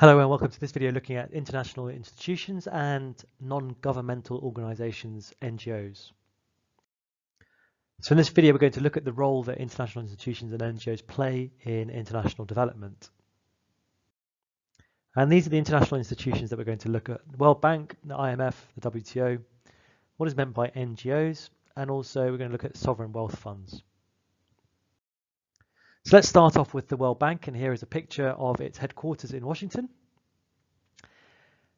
Hello and welcome to this video looking at international institutions and non-governmental organizations, NGOs. So in this video we're going to look at the role that international institutions and NGOs play in international development. And these are the international institutions that we're going to look at: the World Bank, the IMF, the WTO, what is meant by NGOs, and also we're going to look at sovereign wealth funds. So let's start off with the World Bank, and here is a picture of its headquarters in Washington.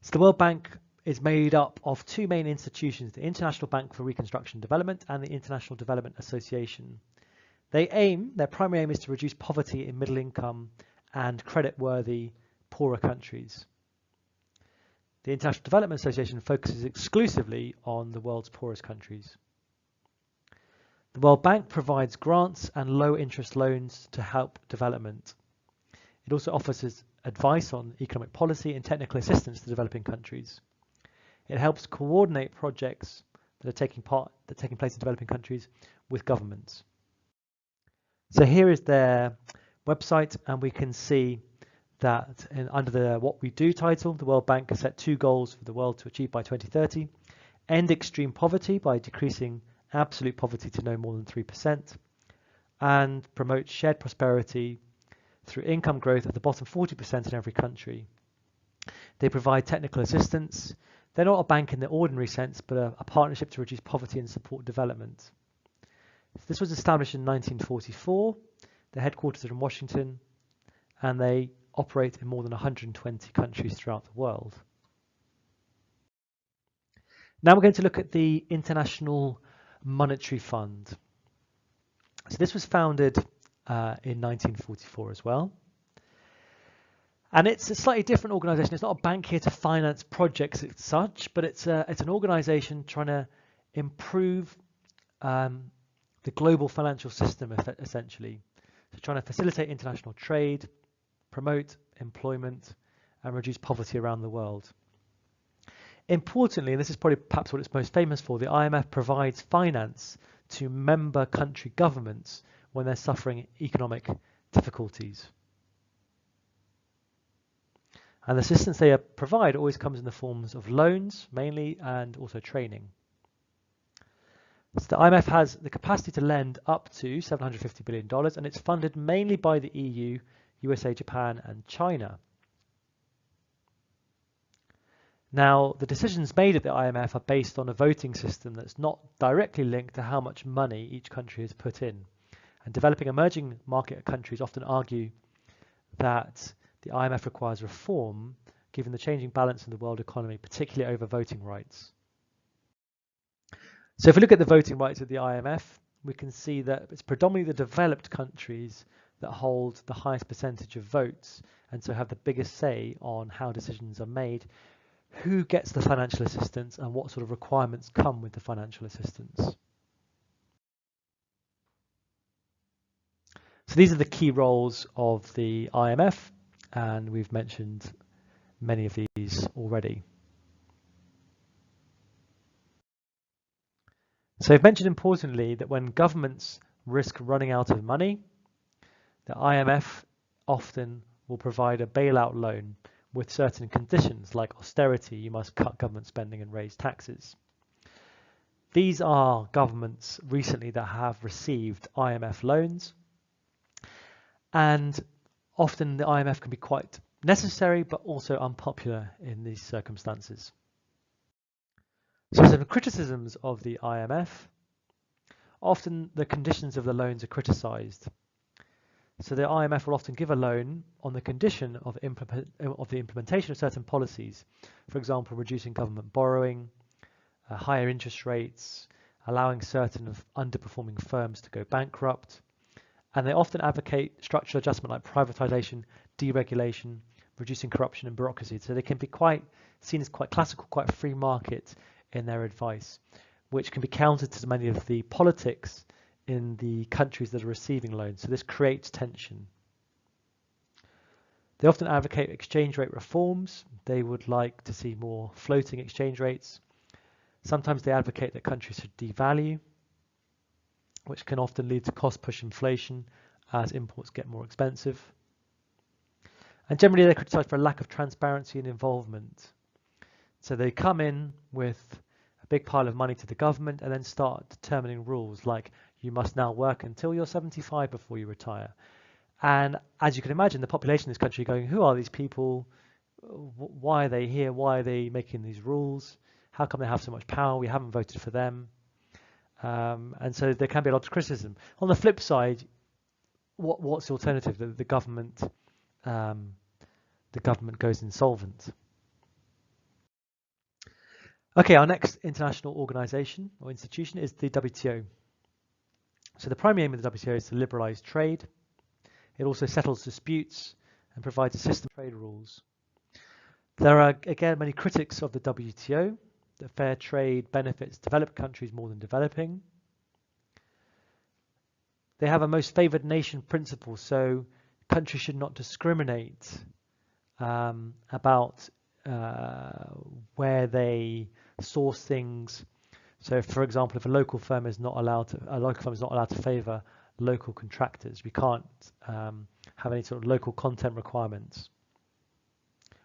So the World Bank is made up of two main institutions, the International Bank for Reconstruction and Development and the International Development Association. Their primary aim is to reduce poverty in middle income and credit-worthy poorer countries. The International Development Association focuses exclusively on the world's poorest countries. The World Bank provides grants and low-interest loans to help development. It also offers advice on economic policy and technical assistance to developing countries. It helps coordinate projects that are taking place in developing countries with governments. So here is their website, and we can see that under the What We Do title, the World Bank has set two goals for the world to achieve by 2030: end extreme poverty by decreasing absolute poverty to no more than 3%, and promote shared prosperity through income growth at the bottom 40% in every country. They provide technical assistance. They're not a bank in the ordinary sense, but a partnership to reduce poverty and support development. So this was established in 1944. Their headquarters are in Washington, and they operate in more than 120 countries throughout the world. Now we're going to look at the International Monetary Fund. So this was founded in 1944 as well. And it's a slightly different organization. It's not a bank here to finance projects as such, but it's an organization trying to improve the global financial system, essentially. So trying to facilitate international trade, promote employment, and reduce poverty around the world. Importantly, and this is probably perhaps what it's most famous for, the IMF provides finance to member country governments when they're suffering economic difficulties. And the assistance they provide always comes in the forms of loans, mainly, and also training. So the IMF has the capacity to lend up to $750 billion, and it's funded mainly by the EU, USA, Japan, and China. Now, the decisions made at the IMF are based on a voting system that's not directly linked to how much money each country has put in. And developing emerging market countries often argue that the IMF requires reform, given the changing balance in the world economy, particularly over voting rights. So if we look at the voting rights of the IMF, we can see that it's predominantly the developed countries that hold the highest percentage of votes, and so have the biggest say on how decisions are made, who gets the financial assistance, and what sort of requirements come with the financial assistance. So these are the key roles of the IMF, and we've mentioned many of these already. So I've mentioned importantly that when governments risk running out of money, the IMF often will provide a bailout loan with certain conditions like austerity. You must cut government spending and raise taxes. These are governments recently that have received IMF loans, and often the IMF can be quite necessary but also unpopular in these circumstances. So some criticisms of the IMF: often the conditions of the loans are criticised. So the IMF will often give a loan on the condition of the implementation of certain policies, for example, reducing government borrowing, higher interest rates, allowing certain underperforming firms to go bankrupt. And they often advocate structural adjustment like privatization, deregulation, reducing corruption and bureaucracy. So they can be seen as quite classical, quite free market in their advice, which can be counter to many of the politics in the countries that are receiving loans. So this creates tension. They often advocate exchange rate reforms. They would like to see more floating exchange rates. Sometimes they advocate that countries should devalue, which can often lead to cost-push inflation as imports get more expensive. And generally they're criticised for a lack of transparency and involvement. So they come in with a big pile of money to the government and then start determining rules like you must now work until you're 75 before you retire. And as you can imagine, the population in this country going, who are these people? Why are they here? Why are they making these rules? How come they have so much power? We haven't voted for them. And so there can be a lot of criticism. On the flip side, what's the alternative? The government goes insolvent. Okay, our next international organization or institution is the WTO. So the primary aim of the WTO is to liberalize trade. It also settles disputes and provides a system of trade rules. There are, again, many critics of the WTO, that fair trade benefits developed countries more than developing. They have a most favored nation principle, so countries should not discriminate about where they source things. So, for example, if a local firm is not allowed to favour local contractors, we can't have any sort of local content requirements,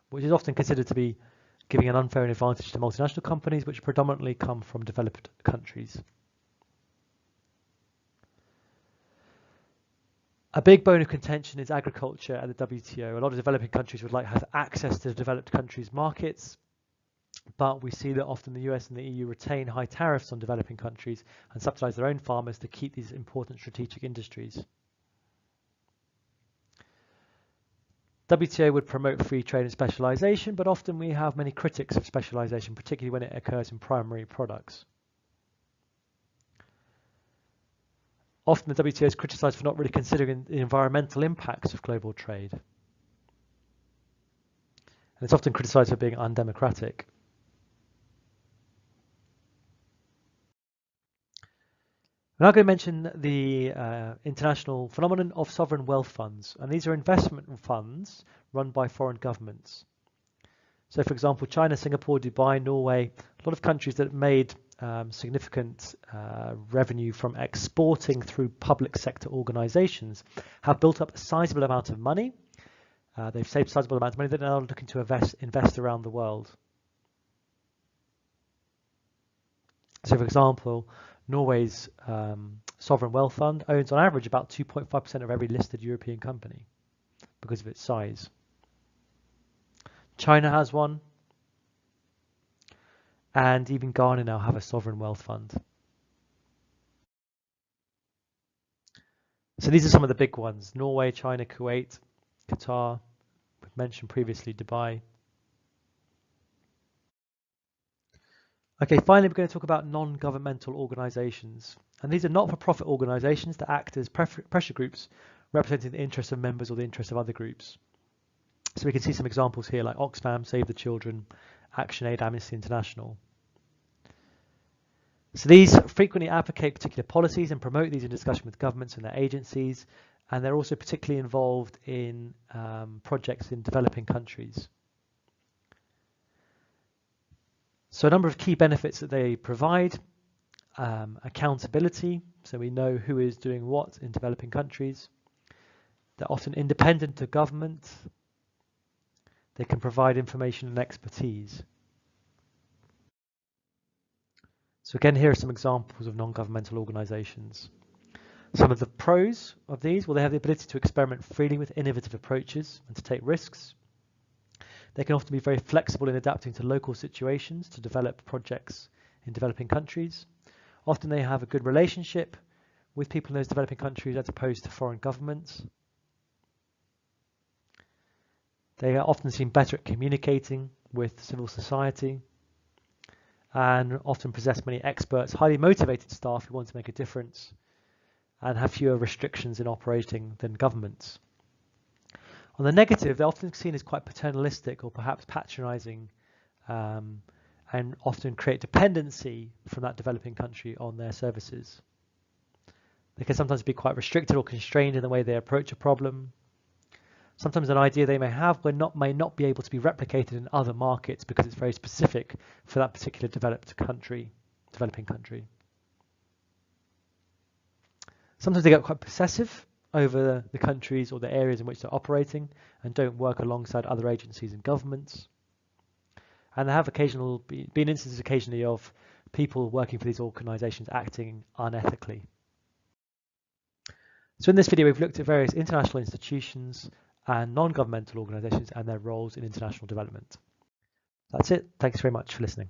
which is often considered to be giving an unfair advantage to multinational companies, which predominantly come from developed countries. A big bone of contention is agriculture at the WTO. A lot of developing countries would like to have access to developed countries' markets, but we see that often the US and the EU retain high tariffs on developing countries and subsidize their own farmers to keep these important strategic industries. WTO would promote free trade and specialization, but often we have many critics of specialization, particularly when it occurs in primary products. Often the WTO is criticized for not really considering the environmental impacts of global trade. And it's often criticized for being undemocratic. We're now going to mention the international phenomenon of sovereign wealth funds, and these are investment funds run by foreign governments. So, for example, China, Singapore, Dubai, Norway, a lot of countries that have made significant revenue from exporting through public sector organizations have built up a sizable amount of money. They've saved a sizable amount of money that they're now looking to invest around the world. So, for example, Norway's sovereign wealth fund owns on average about 2.5% of every listed European company because of its size. China has one, and even Ghana now have a sovereign wealth fund. So these are some of the big ones: Norway, China, Kuwait, Qatar, we've mentioned previously Dubai. Okay, finally we're going to talk about non-governmental organisations. And these are not-for-profit organisations that act as pressure groups representing the interests of members or the interests of other groups. So we can see some examples here like Oxfam, Save the Children, ActionAid, Amnesty International. So these frequently advocate particular policies and promote these in discussion with governments and their agencies, and they're also particularly involved in projects in developing countries. So a number of key benefits that they provide: accountability, so we know who is doing what in developing countries. They're often independent of government. They can provide information and expertise. So again, here are some examples of non-governmental organisations. Some of the pros of these: well, they have the ability to experiment freely with innovative approaches and to take risks. They can often be very flexible in adapting to local situations to develop projects in developing countries. Often they have a good relationship with people in those developing countries as opposed to foreign governments. They are often seen better at communicating with civil society and often possess many experts, highly motivated staff who want to make a difference and have fewer restrictions in operating than governments. On the negative, they're often seen as quite paternalistic or perhaps patronising, and often create dependency from that developing country on their services. They can sometimes be quite restricted or constrained in the way they approach a problem. Sometimes an idea they may have may not be able to be replicated in other markets because it's very specific for that particular developing country. Sometimes they get quite possessive over the countries or the areas in which they're operating and don't work alongside other agencies and governments. And there have been instances occasionally of people working for these organisations acting unethically. So in this video, we've looked at various international institutions and non-governmental organisations and their roles in international development. That's it. Thanks very much for listening.